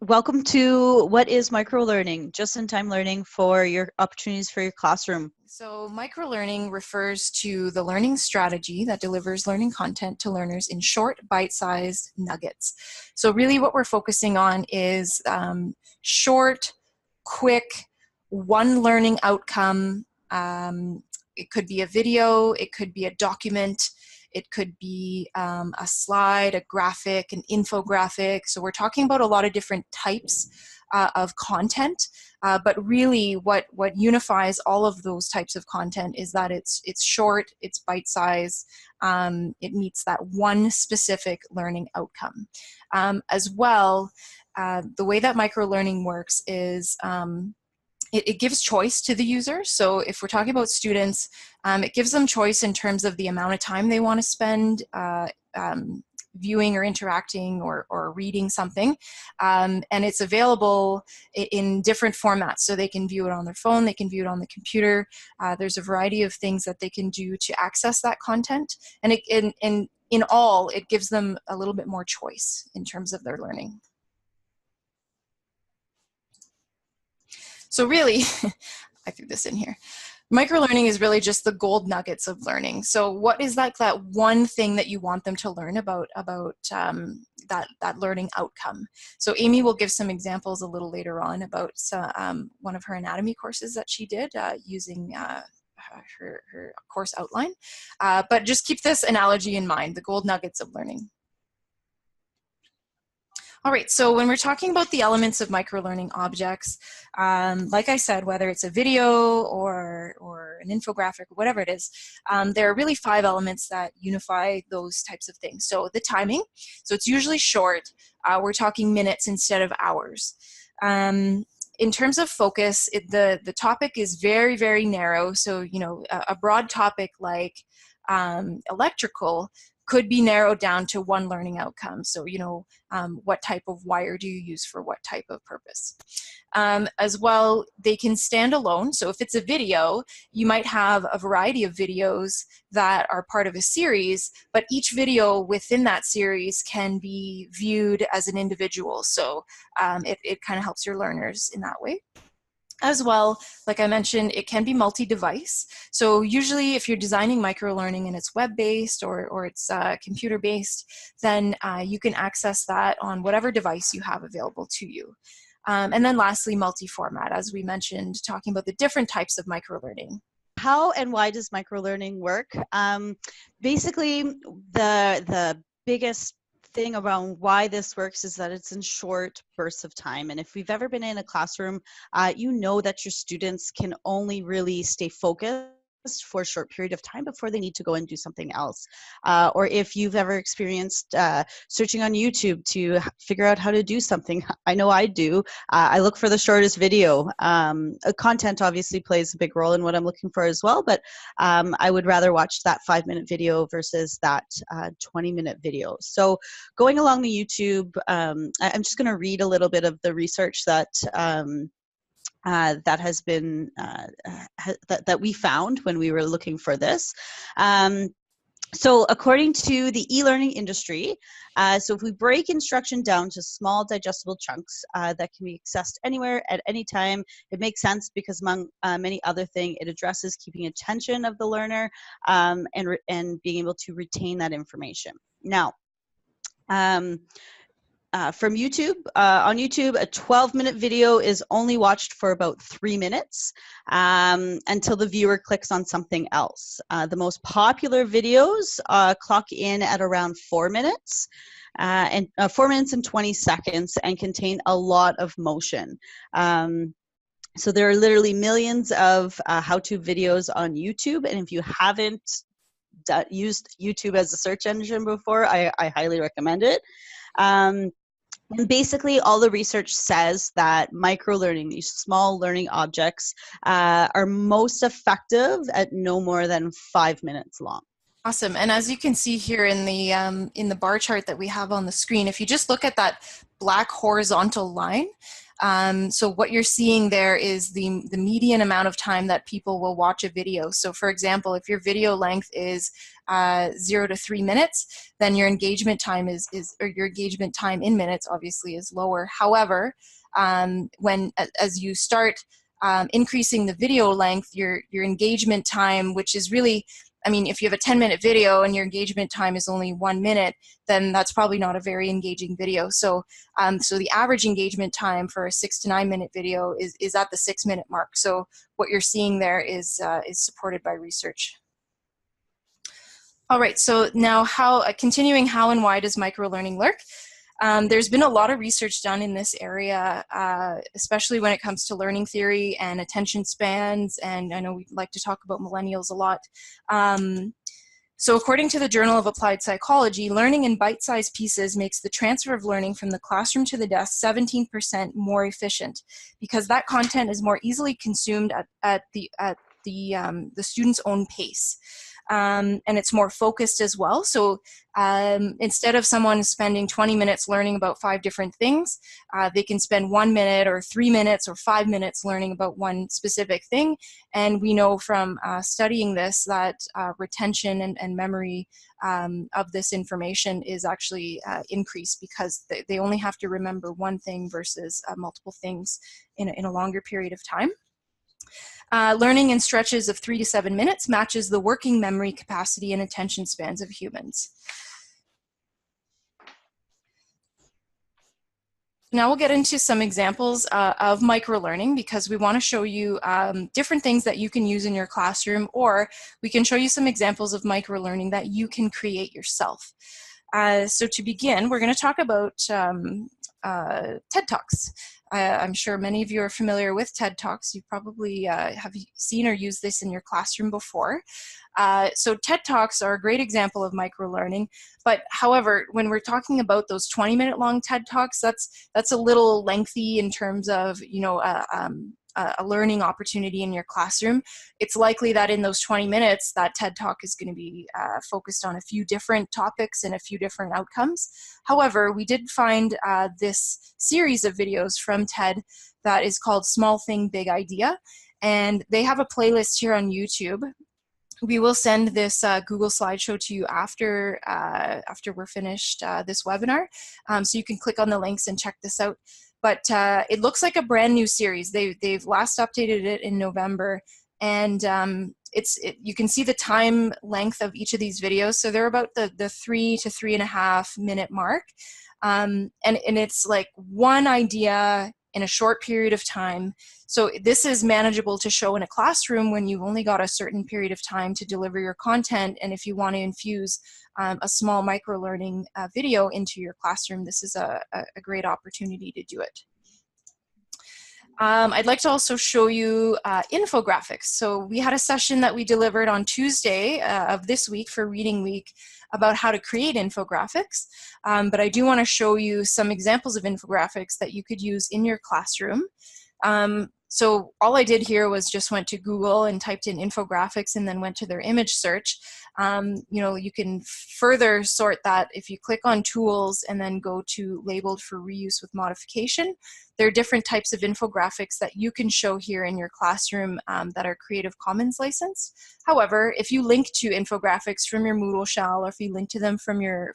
Welcome to What is Microlearning? Just-in-time learning for your opportunities for your classroom. So microlearning refers to the learning strategy that delivers learning content to learners in short, bite-sized nuggets. So really what we're focusing on is short, quick, one learning outcome. It could be a video, it could be a document, it could be a slide, a graphic, an infographic. So we're talking about a lot of different types of content, but really what unifies all of those types of content is that it's short, it's bite-sized, it meets that one specific learning outcome. As well, the way that microlearning works is it gives choice to the user. So if we're talking about students, it gives them choice in terms of the amount of time they want to spend viewing or interacting or reading something. And it's available in different formats. So they can view it on their phone, they can view it on the computer. There's a variety of things that they can do to access that content. And in all, it gives them a little bit more choice in terms of their learning. So really, I threw this in here. Microlearning is really just the gold nuggets of learning. So what is that one thing that you want them to learn about that learning outcome? So Amy will give some examples a little later on about one of her anatomy courses that she did using her course outline. But just keep this analogy in mind, the gold nuggets of learning. All right, so when we're talking about the elements of microlearning objects, like I said, whether it's a video or an infographic or whatever it is, there are really 5 elements that unify those types of things. So the timing, so it's usually short. We're talking minutes instead of hours. In terms of focus, the topic is very, very narrow. So, you know, a broad topic like electrical could be narrowed down to one learning outcome. So, you know, what type of wire do you use for what type of purpose? As well, they can stand alone. So if it's a video, you might have a variety of videos that are part of a series, but each video within that series can be viewed as an individual. So it kind of helps your learners in that way. As well, like I mentioned, it can be multi-device. So usually if you're designing microlearning and it's web-based or it's computer-based, then you can access that on whatever device you have available to you. And then lastly, multi-format, as we mentioned, talking about the different types of microlearning. How and why does microlearning work? Basically, the biggest thing around why this works is that it's in short bursts of time. And if we've ever been in a classroom, you know that your students can only really stay focused for a short period of time before they need to go and do something else. Or if you've ever experienced searching on YouTube to figure out how to do something, I know I do. I look for the shortest video. Content obviously plays a big role in what I'm looking for as well, but I would rather watch that 5-minute video versus that 20-minute video. So going along the YouTube, I'm just going to read a little bit of the research that that has been that we found when we were looking for this. So according to the e-learning industry, so if we break instruction down to small digestible chunks that can be accessed anywhere at any time, it makes sense because among many other things, it addresses keeping attention of the learner and being able to retain that information. Now, from YouTube, on YouTube, a 12-minute video is only watched for about 3 minutes until the viewer clicks on something else. The most popular videos clock in at around 4 minutes. And 4 minutes and 20 seconds and contain a lot of motion. So there are literally millions of how-to videos on YouTube, and if you haven't used YouTube as a search engine before, I highly recommend it. And basically, all the research says that microlearning, these small learning objects, are most effective at no more than 5 minutes long. Awesome. And as you can see here in the bar chart that we have on the screen, if you just look at that black horizontal line, so what you're seeing there is the median amount of time that people will watch a video. So for example, if your video length is 0 to 3 minutes, then your engagement time or your engagement time in minutes obviously is lower. However, as you start increasing the video length, your engagement time, which is really, I mean, if you have a 10-minute video and your engagement time is only 1 minute, then that's probably not a very engaging video. So, so the average engagement time for a 6 to 9 minute video is at the 6-minute mark. So what you're seeing there is supported by research. All right, so now continuing how and why does microlearning work? There's been a lot of research done in this area, especially when it comes to learning theory and attention spans, and I know we like to talk about millennials a lot. So according to the Journal of Applied Psychology, learning in bite-sized pieces makes the transfer of learning from the classroom to the desk 17% more efficient, because that content is more easily consumed at the student's own pace. And it's more focused as well. So instead of someone spending 20 minutes learning about 5 different things, they can spend 1 minute or 3 minutes or 5 minutes learning about one specific thing. And we know from studying this that retention and memory of this information is actually increased, because they only have to remember one thing versus multiple things in a longer period of time. Learning in stretches of 3 to 7 minutes matches the working memory capacity and attention spans of humans. Now we'll get into some examples of microlearning, because we want to show you different things that you can use in your classroom, or we can show you some examples of microlearning that you can create yourself. So to begin, we're going to talk about TED Talks. I'm sure many of you are familiar with TED Talks. You probably have seen or used this in your classroom before. So TED Talks are a great example of microlearning, but however, when we're talking about those 20-minute long TED Talks, that's a little lengthy in terms of, you know, a learning opportunity in your classroom. It's likely that in those 20 minutes, that TED Talk is going to be focused on a few different topics and a few different outcomes. However, we did find this series of videos from TED that is called Small Thing, Big Idea, and they have a playlist here on YouTube. We will send this Google slideshow to you after we're finished this webinar, so you can click on the links and check this out. But it looks like a brand new series. They've last updated it in November, and you can see the time length of each of these videos. So they're about the 3 to 3.5 minute mark, and it's like one idea in a short period of time. So this is manageable to show in a classroom when you've only got a certain period of time to deliver your content, and if you want to infuse a small micro-learning video into your classroom, this is a great opportunity to do it. I'd like to also show you infographics. So we had a session that we delivered on Tuesday of this week for Reading Week about how to create infographics, but I do want to show you some examples of infographics that you could use in your classroom. So all I did here was just went to Google and typed in infographics and then went to their image search. You know, you can further sort that if you click on tools and then go to labeled for reuse with modification. There are different types of infographics that you can show here in your classroom that are Creative Commons licensed. However, if you link to infographics from your Moodle shell, or if you link to them from your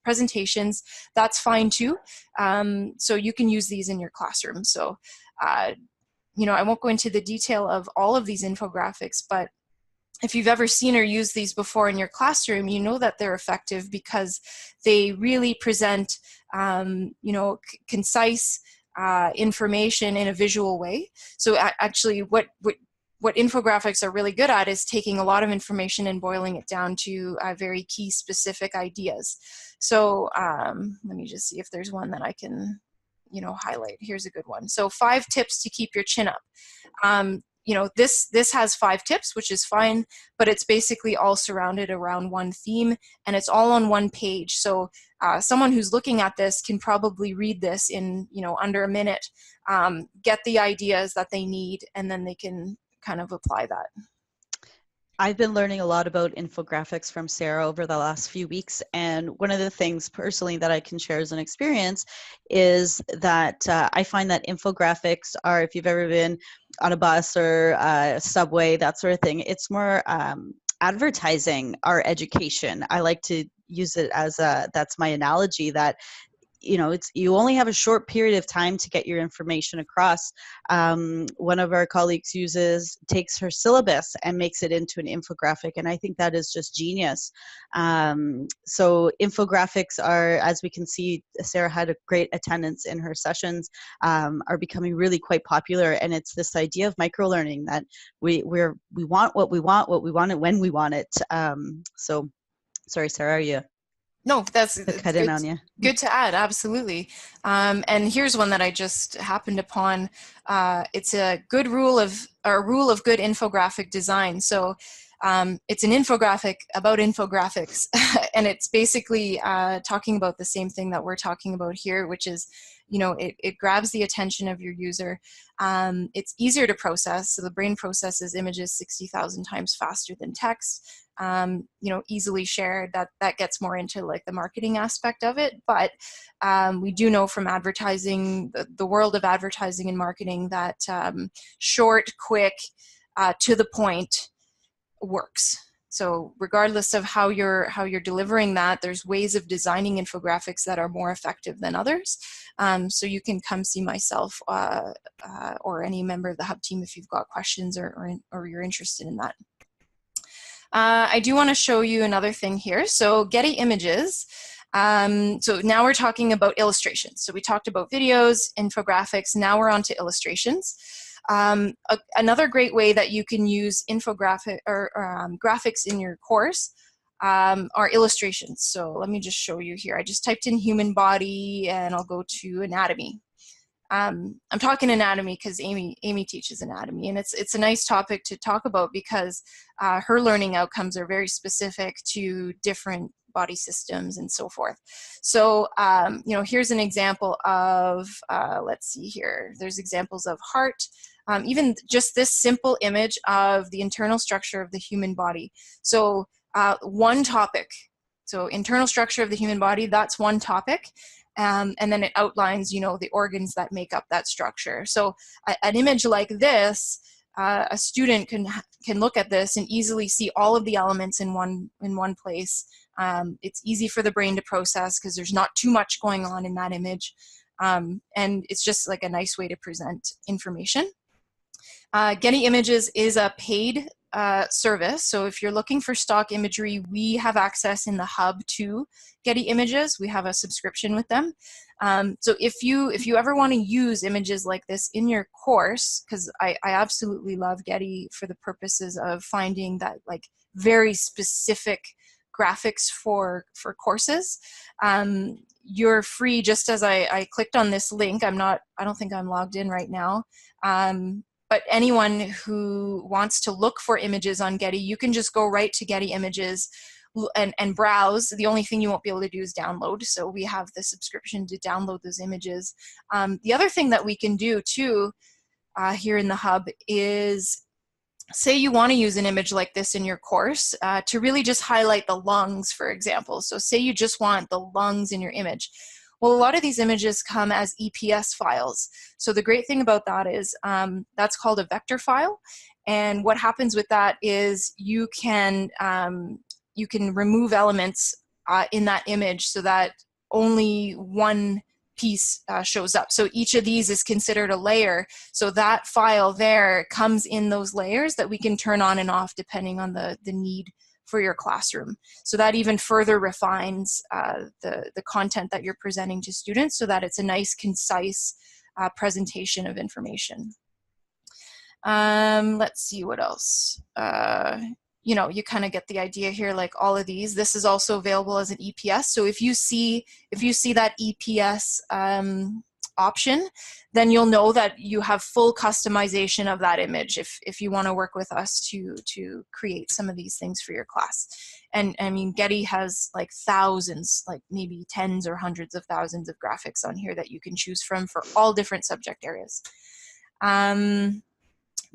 presentations, that's fine too. So you can use these in your classroom. So, you know, I won't go into the detail of all of these infographics, but if you've ever seen or used these before in your classroom, you know that they're effective because they really present, you know, concise information in a visual way. So actually what infographics are really good at is taking a lot of information and boiling it down to very key specific ideas. So let me just see if there's one that I can, you know, highlight. Here's a good one. So 5 tips to keep your chin up. You know, this has 5 tips, which is fine, but it's basically all surrounded around one theme, and it's all on one page. So someone who's looking at this can probably read this in, you know, under a minute, get the ideas that they need, and then they can kind of apply that. I've been learning a lot about infographics from Sarah over the last few weeks. And one of the things personally that I can share as an experience is that I find that infographics are, if you've ever been on a bus or a subway, that sort of thing, it's more advertising our education. I like to use it as that's my analogy, that it's, you only have a short period of time to get your information across. One of our colleagues takes her syllabus and makes it into an infographic, and I think that is just genius. So infographics are, as we can see, Sarah had a great attendance in her sessions, are becoming really quite popular, and it's this idea of microlearning, that we want what we want and when we want it. So sorry, Sarah, are you No, that's cut in good. on you? Good to add, absolutely. And here's one that I just happened upon. It's a rule of good infographic design. So it's an infographic about infographics, and it's basically talking about the same thing that we're talking about here, which is, it grabs the attention of your user. It's easier to process, so the brain processes images 60,000 times faster than text. Easily shared. That gets more into like the marketing aspect of it, but we do know from advertising, the world of advertising and marketing, that short, quick, to the point works. So regardless of how you're delivering that, there's ways of designing infographics that are more effective than others. So you can come see myself or any member of the Hub team if you've got questions or you're interested in that. I do want to show you another thing here. So Getty Images. So now we're talking about illustrations. So we talked about videos, infographics. Now we're on to illustrations. Another great way that you can use infographic or graphics in your course are illustrations. So let me just show you here. I just typed in human body and I'll go to anatomy. I'm talking anatomy because Amy teaches anatomy, and it's a nice topic to talk about because her learning outcomes are very specific to different body systems and so forth. So here's an example of let's see here. There's examples of heart. Even just this simple image of the internal structure of the human body. So one topic. So internal structure of the human body, that's one topic. And then it outlines, the organs that make up that structure. So an image like this, a student can look at this and easily see all of the elements in one place. It's easy for the brain to process because there's not too much going on in that image. And it's just like a nice way to present information. Getty Images is a paid service. So if you're looking for stock imagery, we have access in the hub to Getty Images. We have a subscription with them. So if you ever want to use images like this in your course, because I absolutely love Getty for the purposes of finding that like very specific graphics for courses. You're free, just as I clicked on this link. I don't think I'm logged in right now. But anyone who wants to look for images on Getty, you can just go right to Getty Images and browse. The only thing you won't be able to do is download. So we have the subscription to download those images. The other thing that we can do too here in the hub is, say you want to use an image like this in your course to really just highlight the lungs, for example. So say you just want the lungs in your image. Well, a lot of these images come as EPS files. So the great thing about that is that's called a vector file. And what happens with that is you can remove elements in that image so that only one piece shows up. So each of these is considered a layer. So that file there comes in those layers that we can turn on and off depending on the need for your classroom. So that even further refines the content that you're presenting to students so that it's a nice, concise presentation of information. Let's see what else. You kind of get the idea here, like all of these. This is also available as an EPS. So if you see that EPS option, then you'll know that you have full customization of that image if you want to work with us to create some of these things for your class. And I mean, Getty has like thousands, like maybe tens or hundreds of thousands of graphics on here that you can choose from for all different subject areas.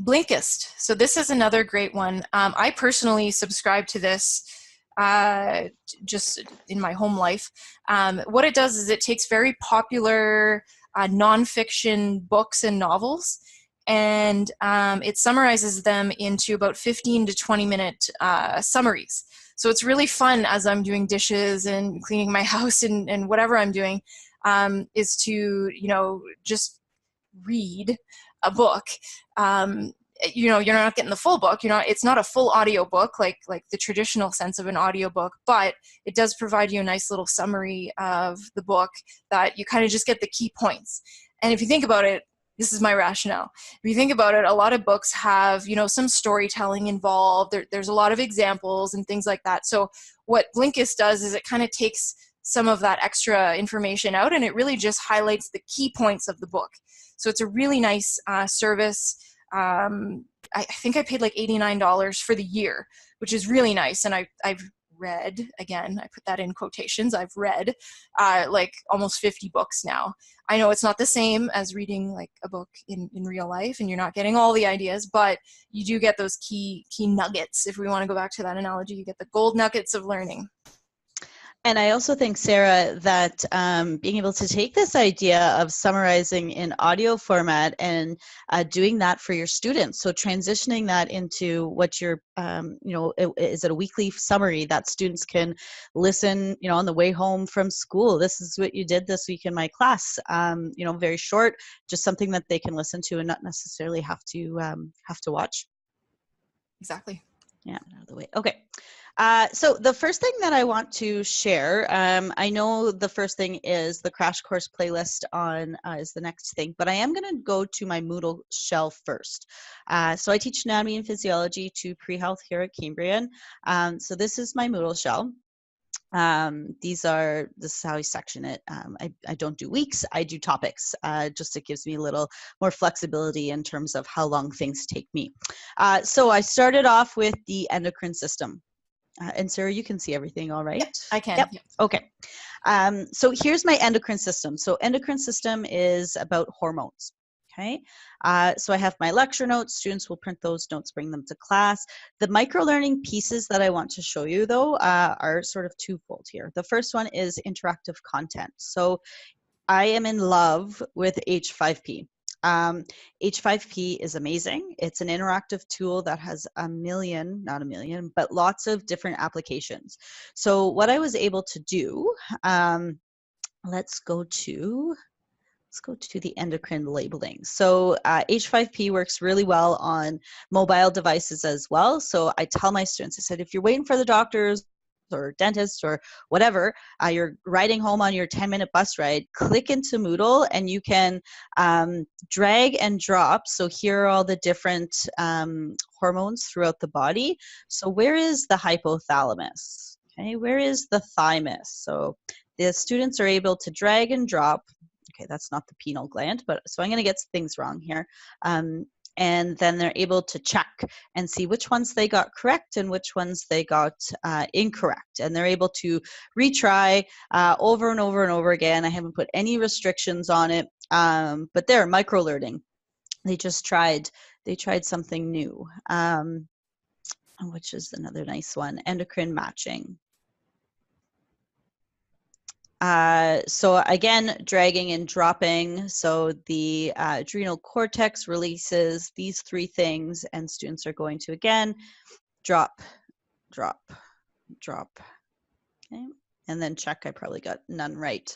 Blinkist. So this is another great one. I personally subscribe to this just in my home life. What it does is it takes very popular nonfiction books and novels, and it summarizes them into about 15 to 20-minute summaries. So it's really fun as I'm doing dishes and cleaning my house and whatever I'm doing, is to, you know, just read a book. You know, you're not getting the full book. You know, it's not a full audio book like the traditional sense of an audio book, but it does provide you a nice little summary of the book that you kind of just get the key points. And if you think about it, this is my rationale. If you think about it, a lot of books have, you know, some storytelling involved. There's a lot of examples and things like that. So what Linkous does is it kind of takes some of that extra information out, and it really just highlights the key points of the book. So it's a really nice service. I think I paid like $89 for the year, which is really nice. And I've read, again, I put that in quotations, I've read like almost 50 books now. I know it's not the same as reading like a book in real life, and you're not getting all the ideas, but you do get those key nuggets. If we want to go back to that analogy, you get the gold nuggets of learning. And I also think, Sarah, that being able to take this idea of summarizing in audio format and doing that for your students, so transitioning that into what you're, you know, is it a weekly summary that students can listen, you know, on the way home from school? This is what you did this week in my class. You know, very short, just something that they can listen to and not necessarily have to watch. Exactly. Yeah, out of the way. Okay. So the first thing that I want to share, I know the first thing is the crash course playlist on is the next thing, but I am going to go to my Moodle shell first. So I teach anatomy and physiology to pre-health here at Cambrian. So this is my Moodle shell. This is how I section it. I don't do weeks, I do topics. Just it gives me a little more flexibility in terms of how long things take me. So I started off with the endocrine system. And Sarah, you can see everything all right? Yep, I can. Yep. Okay. So here's my endocrine system. So endocrine system is about hormones. Okay. So I have my lecture notes. Students will print those notes, bring them to class. The microlearning pieces that I want to show you, though, are sort of twofold here. The first one is interactive content. So I am in love with H5P. H5P is amazing. It's an interactive tool that has not a million, but lots of different applications. So what I was able to do, let's go to the endocrine labeling. So H5P works really well on mobile devices as well. So I tell my students, I said, if you're waiting for the doctors or dentist or whatever, you're riding home on your 10-minute bus ride, click into Moodle and you can drag and drop. So here are all the different hormones throughout the body. So where is the hypothalamus? Okay, where is the thymus? So the students are able to drag and drop. Okay, that's not the pineal gland, but so I'm going to get things wrong here. And then they're able to check and see which ones they got correct and which ones they got incorrect. And they're able to retry over and over and over again. I haven't put any restrictions on it, but they're microlearning. They tried something new, which is another nice one, endocrine matching. So again, dragging and dropping. So the adrenal cortex releases these three things, and students are going to, again, drop, drop, drop. Okay. And then check, I probably got none right.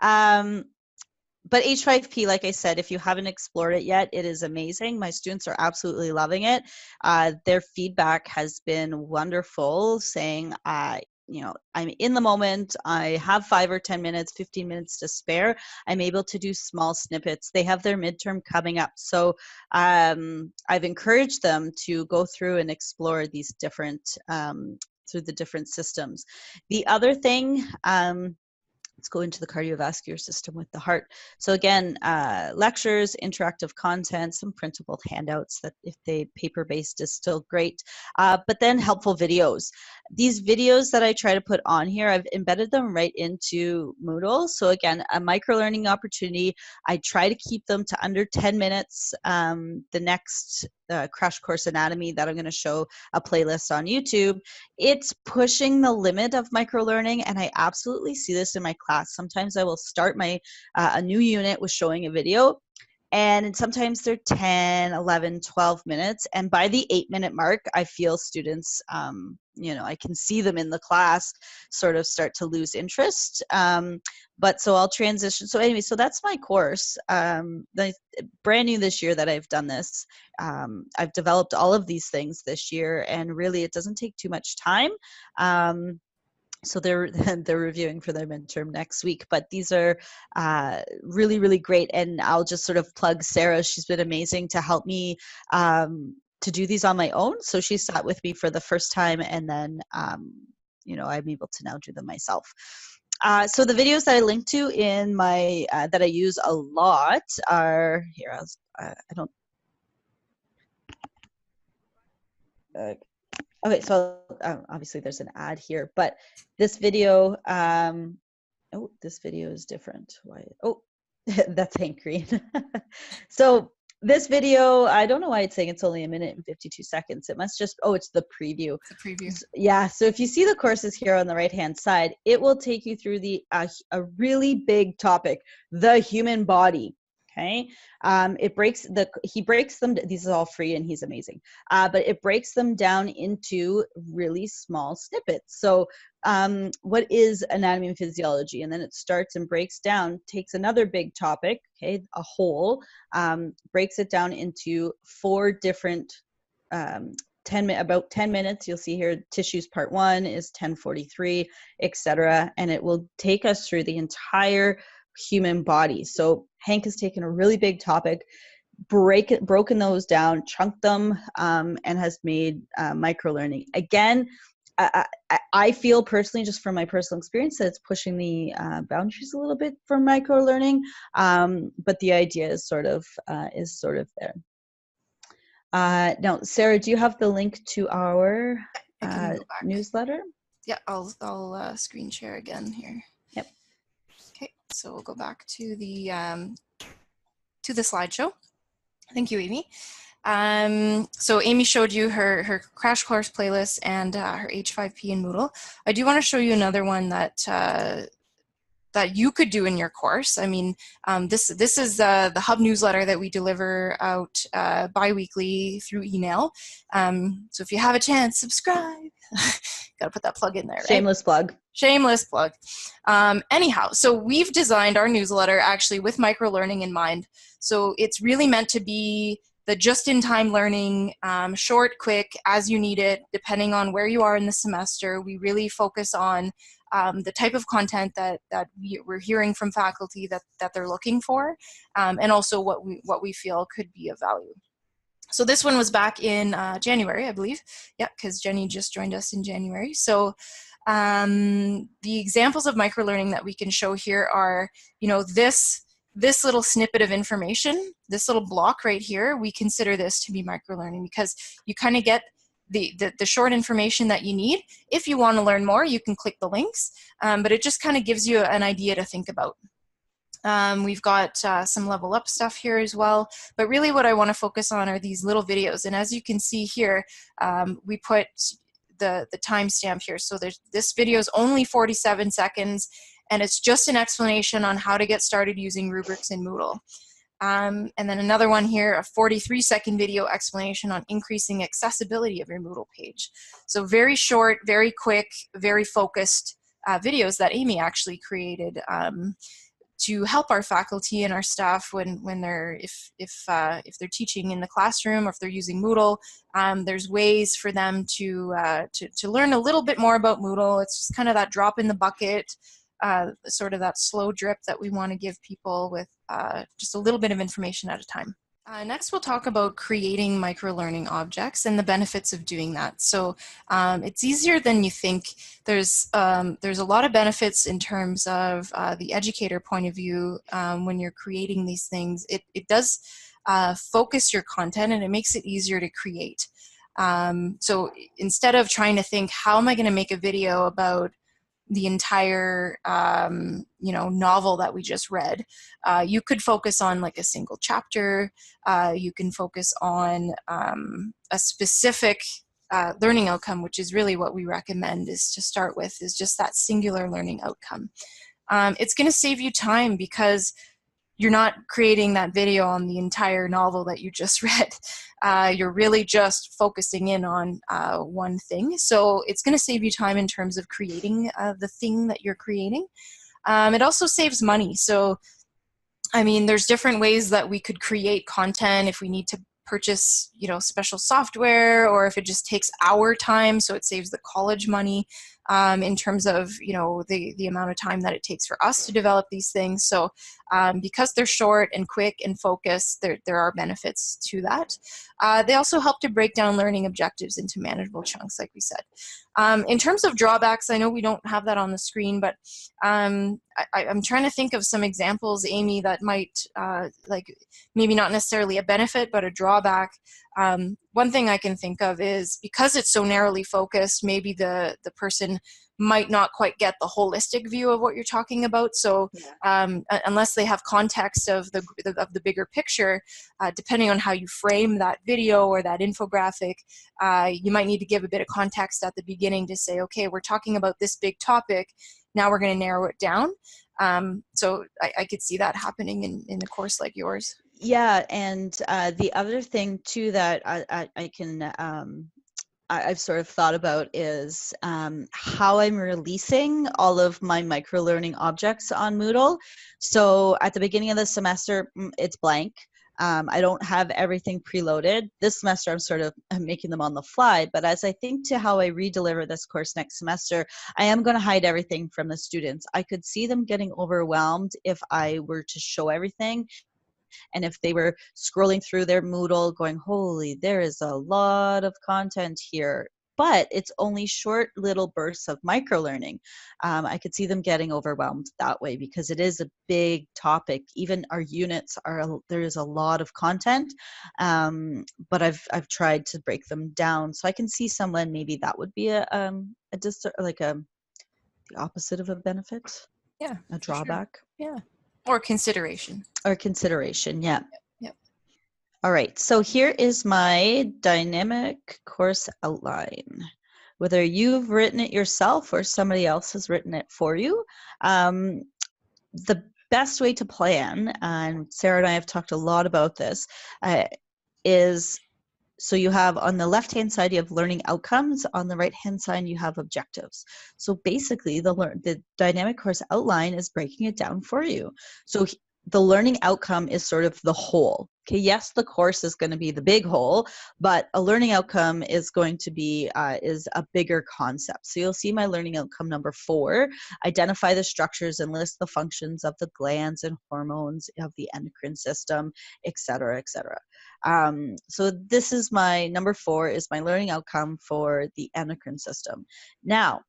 But H5P, like I said, if you haven't explored it yet, it is amazing. My students are absolutely loving it. Their feedback has been wonderful, saying, you know, I'm in the moment, I have 5 or 10 minutes, 15 minutes to spare. I'm able to do small snippets. They have their midterm coming up. So I've encouraged them to go through and explore these different, through the different systems. The other thing let's go into the cardiovascular system with the heart. So again, lectures, interactive content, some printable handouts that if they paper-based is still great, but then helpful videos. These videos that I try to put on here, I've embedded them right into Moodle. So again, a microlearning opportunity. I try to keep them to under 10 minutes. The next Crash Course Anatomy that I'm going to show a playlist on YouTube. It's pushing the limit of microlearning, and I absolutely see this in my class. Sometimes I will start my a new unit with showing a video, and sometimes they're 10, 11, 12 minutes. And by the 8-minute mark, I feel students, you know, I can see them in the class sort of start to lose interest. But so I'll transition. So anyway, so that's my course. Brand new this year that I've done this. I've developed all of these things this year, and really it doesn't take too much time. So they're reviewing for their midterm next week, but these are really, really great. And I'll just sort of plug Sarah. She's been amazing to help me to do these on my own. So she sat with me for the first time, and then you know, I'm able to now do them myself. So the videos that I link to in my that I use a lot are here. I don't. Okay, so obviously there's an ad here, but this video, oh, this video is different. Why? Oh, that's Hank Green. So this video, I don't know why it's saying it's only 1 minute and 52 seconds. It must just, oh, it's the preview. The preview. Yeah, so if you see the courses here on the right-hand side, it will take you through the a really big topic, the human body. Okay, he breaks them, these are all free and he's amazing, but it breaks them down into really small snippets. So what is anatomy and physiology? And then it starts and breaks down, takes another big topic, okay, a whole, breaks it down into 4 different about 10 minutes. You'll see here tissues part 1 is 10:43, etc. And it will take us through the entire human body. So Hank has taken a really big topic, broken those down, chunked them, and has made microlearning. Again, I feel personally, just from my personal experience, that it's pushing the boundaries a little bit for microlearning, but the idea is sort of there. Now, Sarah, do you have the link to our newsletter? Yeah, I'll screen share again here. Yep. Okay, so we'll go back to the slideshow. Thank you, Amy. So Amy showed you her crash course playlist and her H5P in Moodle. I do want to show you another one that that you could do in your course. I mean, this is the hub newsletter that we deliver out bi-weekly through email. So if you have a chance, subscribe. Got to put that plug in there, right? Shameless plug. Shameless plug. Anyhow, so we've designed our newsletter actually with microlearning in mind. So it's really meant to be the just-in-time learning, short, quick, as you need it, depending on where you are in the semester. We really focus on the type of content that we're hearing from faculty that they're looking for, and also what we feel could be of value. So this one was back in January, I believe. Yeah, because Jenny just joined us in January. So the examples of microlearning that we can show here are, you know, this little snippet of information, this little block right here, we consider this to be microlearning because you kind of get the short information that you need. If you want to learn more, you can click the links, but it just kind of gives you an idea to think about. We've got some level up stuff here as well, but really what I want to focus on are these little videos. And as you can see here, we put the timestamp here. So this video is only 47 seconds, and it's just an explanation on how to get started using rubrics in Moodle. And then another one here, a 43-second video explanation on increasing accessibility of your Moodle page. So very short, very quick, very focused videos that Amy actually created to help our faculty and our staff when they're if they're teaching in the classroom or if they're using Moodle. There's ways for them to learn a little bit more about Moodle. It's just kind of that drop in the bucket, sort of that slow drip that we want to give people with just a little bit of information at a time. Next, we'll talk about creating microlearning objects and the benefits of doing that. So it's easier than you think. There's a lot of benefits in terms of the educator point of view when you're creating these things. It does focus your content, and it makes it easier to create. So instead of trying to think, how am I going to make a video about the entire novel that we just read, you could focus on like a single chapter. You can focus on a specific learning outcome, which is really what we recommend is to start with, is just that singular learning outcome. It's going to save you time because you're not creating that video on the entire novel that you just read. You're really just focusing in on one thing. So it's going to save you time in terms of creating the thing that you're creating. It also saves money. So, I mean, there's different ways that we could create content if we need to purchase, special software, or if it just takes our time, so it saves the college money in terms of, the amount of time that it takes for us to develop these things. So because they're short and quick and focused, there are benefits to that. They also help to break down learning objectives into manageable chunks, like we said. In terms of drawbacks, I know we don't have that on the screen, but I'm trying to think of some examples, Amy, that might, maybe not necessarily a benefit, but a drawback. One thing I can think of is because it's so narrowly focused, maybe the person might not quite get the holistic view of what you're talking about. So unless they have context of the bigger picture, depending on how you frame that video or that infographic, you might need to give a bit of context at the beginning to say, okay, we're talking about this big topic. Now we're going to narrow it down. So I could see that happening in a course like yours. Yeah, and the other thing too that I've sort of thought about is how I'm releasing all of my microlearning objects on Moodle. So at the beginning of the semester, it's blank. I don't have everything preloaded. This semester, I'm making them on the fly. But as I think to how I redeliver this course next semester, I am going to hide everything from the students. I could see them getting overwhelmed if I were to show everything. And if they were scrolling through their Moodle going, holy, there is a lot of content here. But it's only short little bursts of microlearning. I could see them getting overwhelmed that way because it is a big topic. Even our units there is a lot of content, but I've tried to break them down. So I can see someone maybe that would be the opposite of a benefit. Yeah, a drawback. Sure. Yeah, or consideration. Or consideration, yeah. Yep. All right, so here is my dynamic course outline. Whether you've written it yourself or somebody else has written it for you, the best way to plan, and Sarah and I have talked a lot about this, is so you have on the left-hand side, you have learning outcomes. On the right-hand side, you have objectives. So basically, the dynamic course outline is breaking it down for you. So the learning outcome is sort of the whole. Okay, yes, the course is going to be the big whole, but a learning outcome is going to be is a bigger concept. So you'll see my learning outcome number 4, identify the structures and list the functions of the glands and hormones of the endocrine system, et cetera, et cetera. So this is my number 4 is my learning outcome for the endocrine system. Now,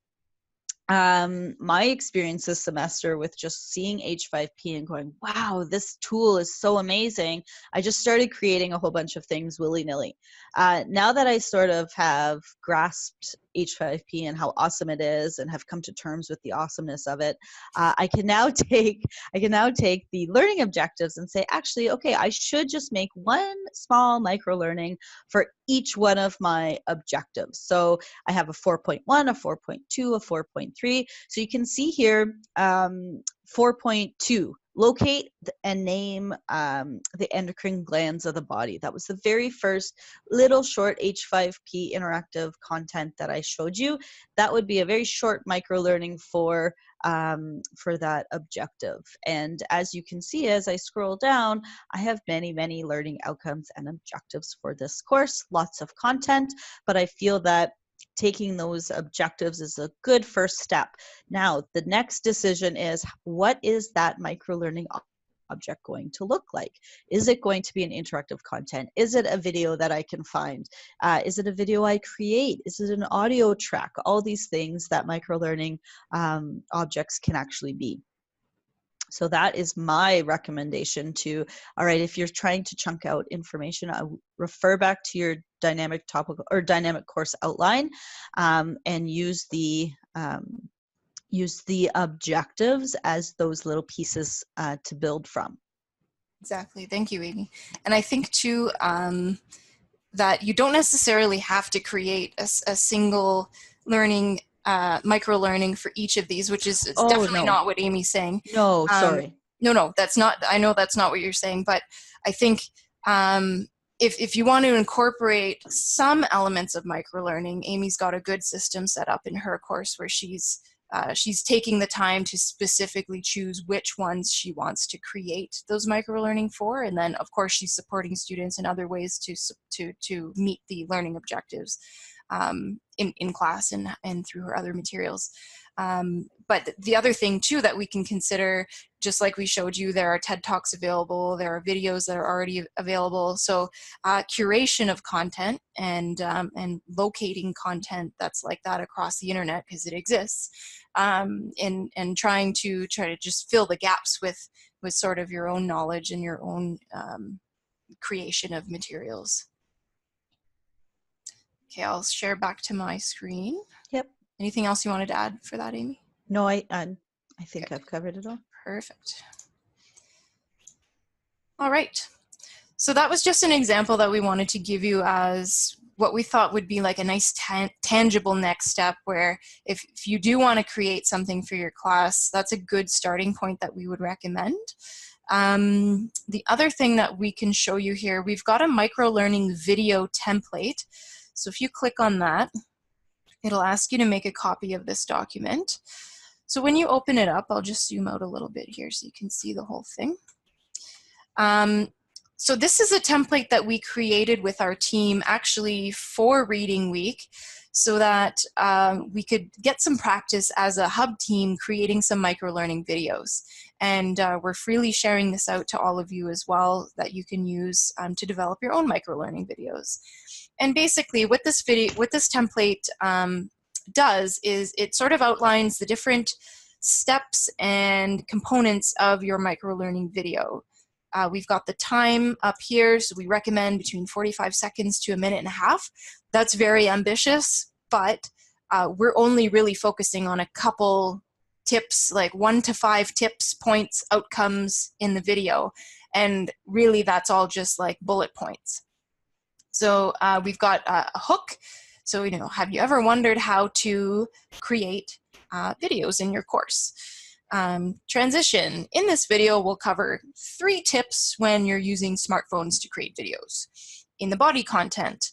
my experience this semester with just seeing H5P and going, wow, this tool is so amazing. I just started creating a whole bunch of things willy-nilly. Now that I sort of have grasped H5P and how awesome it is and have come to terms with the awesomeness of it, I can now take the learning objectives and say, actually, okay, I should just make one small micro learning for each one of my objectives. So I have a 4.1, a 4.2, a 4.3. So you can see here 4.2. Locate and name the endocrine glands of the body. That was the very first little short H5P interactive content that I showed you. That would be a very short micro learning for that objective. And as you can see, as I scroll down, I have many, many learning outcomes and objectives for this course, lots of content, but I feel that taking those objectives is a good first step. Now, the next decision is, what is that micro-learning object going to look like? Is it going to be an interactive content? Is it a video that I can find? Is it a video I create? Is it an audio track? All these things that microlearning objects can actually be. So that is my recommendation to, all right, if you're trying to chunk out information, refer back to your dynamic topical or dynamic course outline, and use the objectives as those little pieces to build from. Exactly. Thank you, Amy. And I think too that you don't necessarily have to create a single learning micro-learning for each of these, which is definitely not what Amy's saying. No, sorry. No, that's not, I know that's not what you're saying, but I think if you want to incorporate some elements of micro-learning, Amy's got a good system set up in her course where she's taking the time to specifically choose which ones she wants to create those micro-learning for, and then of course she's supporting students in other ways to meet the learning objectives in class and through her other materials. But the other thing too that we can consider, just like we showed you, there are TED Talks available, there are videos that are already available. So curation of content and locating content that's like that across the internet, because it exists, and trying to just fill the gaps with sort of your own knowledge and your own creation of materials. Okay, I'll share back to my screen. Yep. Anything else you wanted to add for that, Amy? No, I think I've covered it all. Perfect. All right. So that was just an example that we wanted to give you as what we thought would be like a nice tangible next step, where if you do want to create something for your class, that's a good starting point that we would recommend. The other thing that we can show you here, we've got a micro-learning video template. So if you click on that, it'll ask you to make a copy of this document. So when you open it up, I'll just zoom out a little bit here so you can see the whole thing. So this is a template that we created with our team actually for Reading Week, so that we could get some practice as a hub team creating some micro-learning videos. And we're freely sharing this out to all of you as well, that you can use to develop your own micro-learning videos. And basically what this template does is it sort of outlines the different steps and components of your micro-learning video. We've got the time up here, so we recommend between 45 seconds to a minute and a half. That's very ambitious, but we're only really focusing on a couple tips, like 1 to 5 tips, points, outcomes in the video. And really that's all just like bullet points. So we've got a hook. So, you know, have you ever wondered how to create videos in your course? Transition. In this video, we'll cover 3 tips when you're using smartphones to create videos. In the body content,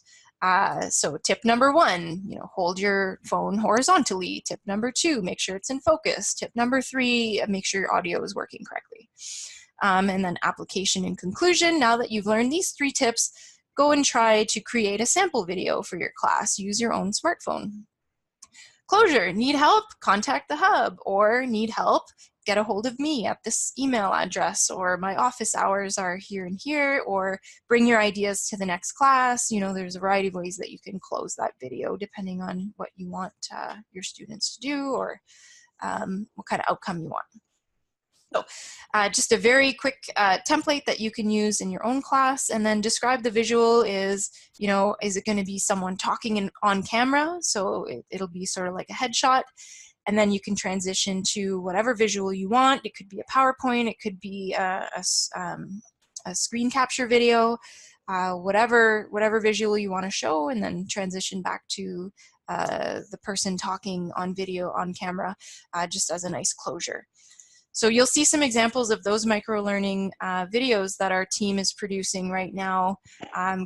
so tip number 1, you know, hold your phone horizontally. Tip number 2, make sure it's in focus. Tip number 3, make sure your audio is working correctly. And then application and conclusion. Now that you've learned these 3 tips, go and try to create a sample video for your class. Use your own smartphone. Closure. Need help? Contact the hub, or need help? Get a hold of me at this email address, or my office hours are here and here, or bring your ideas to the next class. You know, there's a variety of ways that you can close that video depending on what you want your students to do, or what kind of outcome you want. So just a very quick template that you can use in your own class, and then describe the visual is, you know, is it going to be someone talking on camera? So it'll be sort of like a headshot, and then you can transition to whatever visual you want. It could be a PowerPoint, it could be a screen capture video, whatever visual you want to show, and then transition back to the person talking on video on camera, just as a nice closure. So you'll see some examples of those micro-learning videos that our team is producing right now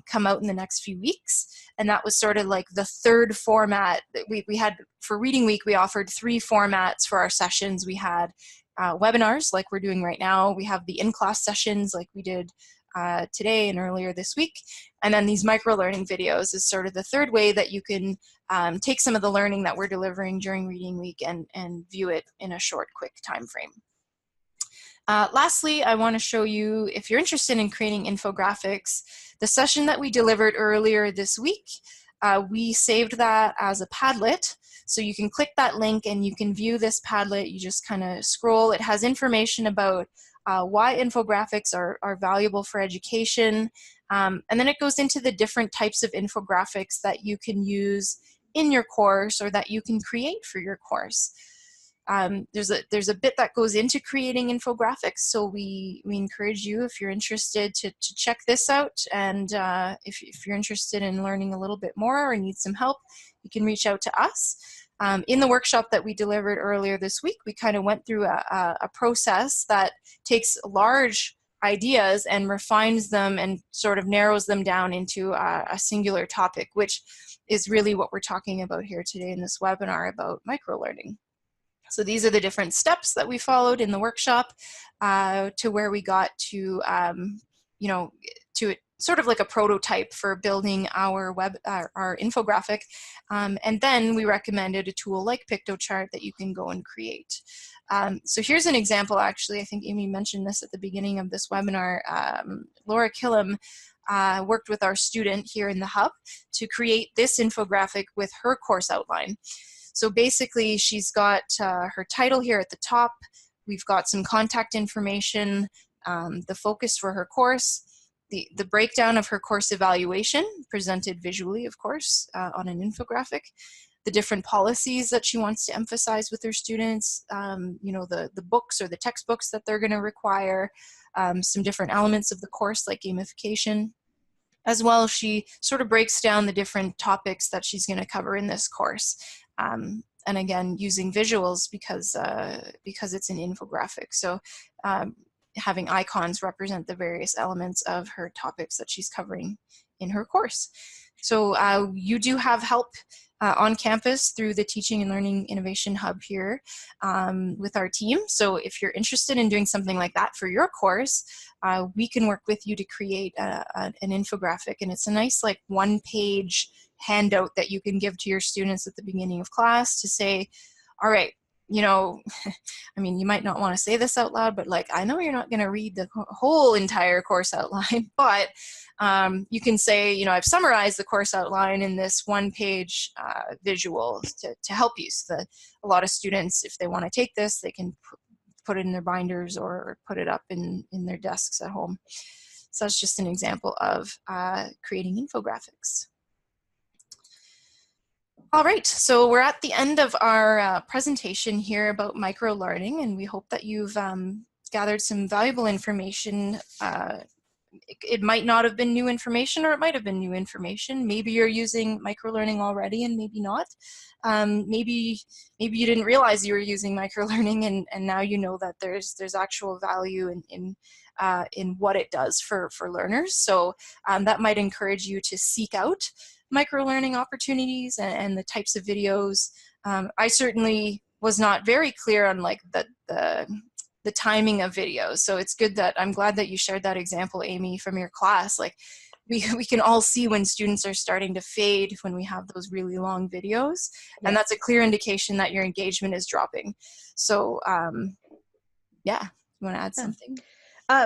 come out in the next few weeks. And that was sort of like the 3rd format. We had, for Reading Week, we offered 3 formats for our sessions. We had webinars, like we're doing right now. We have the in-class sessions, like we did today and earlier this week. And then these micro-learning videos is sort of the 3rd way that you can take some of the learning that we're delivering during Reading Week and view it in a short, quick time frame. Lastly, I want to show you, if you're interested in creating infographics, the session that we delivered earlier this week, we saved that as a Padlet. So you can click that link and you can view this Padlet. You just kind of scroll. It has information about why infographics are valuable for education. And then it goes into the different types of infographics that you can use in your course or that you can create for your course. There's a bit that goes into creating infographics, so we encourage you, if you're interested, to check this out. And if you're interested in learning a little bit more or need some help, you can reach out to us. In the workshop that we delivered earlier this week, we kind of went through a process that takes large ideas and refines them and sort of narrows them down into a singular topic, which is really what we're talking about here today in this webinar about microlearning. So these are the different steps that we followed in the workshop to where we got to, to sort of like a prototype for building our our infographic. And then we recommended a tool like Piktochart that you can go and create. So here's an example, actually. I think Amy mentioned this at the beginning of this webinar. Laura Killam worked with our student here in the Hub to create this infographic with her course outline. So basically, she's got her title here at the top. We've got some contact information, the focus for her course, the breakdown of her course evaluation, presented visually, of course, on an infographic, the different policies that she wants to emphasize with her students, the books or the textbooks that they're going to require, some different elements of the course like gamification. As well, she sort of breaks down the different topics that she's going to cover in this course. And again, using visuals because it's an infographic. So having icons represent the various elements of her topics that she's covering in her course. So you do have help on campus through the Teaching and Learning Innovation Hub here with our team. So if you're interested in doing something like that for your course, we can work with you to create an infographic. And it's a nice like one-page handout that you can give to your students at the beginning of class to say, all right, I mean, you might not want to say this out loud, but like, I know you're not going to read the whole entire course outline, but you can say, I've summarized the course outline in this one-page visual to help you. So that a lot of students, if they want to take this, they can put it in their binders or put it up in their desks at home. So that's just an example of creating infographics. All right, so we're at the end of our presentation here about microlearning, and we hope that you've gathered some valuable information. It might not have been new information, or it might have been new information. Maybe you're using microlearning already and maybe not. Maybe you didn't realize you were using microlearning, and now you know that there's actual value in what it does for learners. So that might encourage you to seek out microlearning opportunities and the types of videos. I certainly was not very clear on like the timing of videos. So it's good that I'm glad that you shared that example, Amy, from your class. Like we can all see when students are starting to fade when we have those really long videos. And that's a clear indication that your engagement is dropping. So yeah, you want to add something?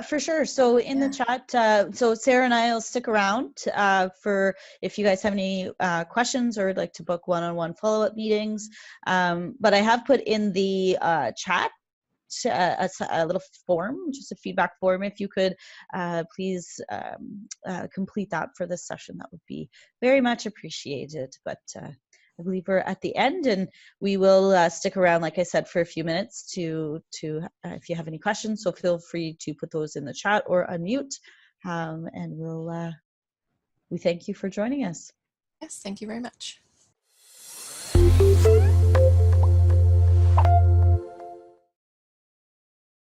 For sure. So in the chat, so Sarah and I will stick around for if you guys have any questions or would like to book one-on-one follow-up meetings. But I have put in the chat a little form, just a feedback form. If you could please complete that for this session, that would be very much appreciated. But I believe we're at the end, and we will stick around, like I said, for a few minutes to if you have any questions. So feel free to put those in the chat or unmute, and we thank you for joining us. Yes, thank you very much.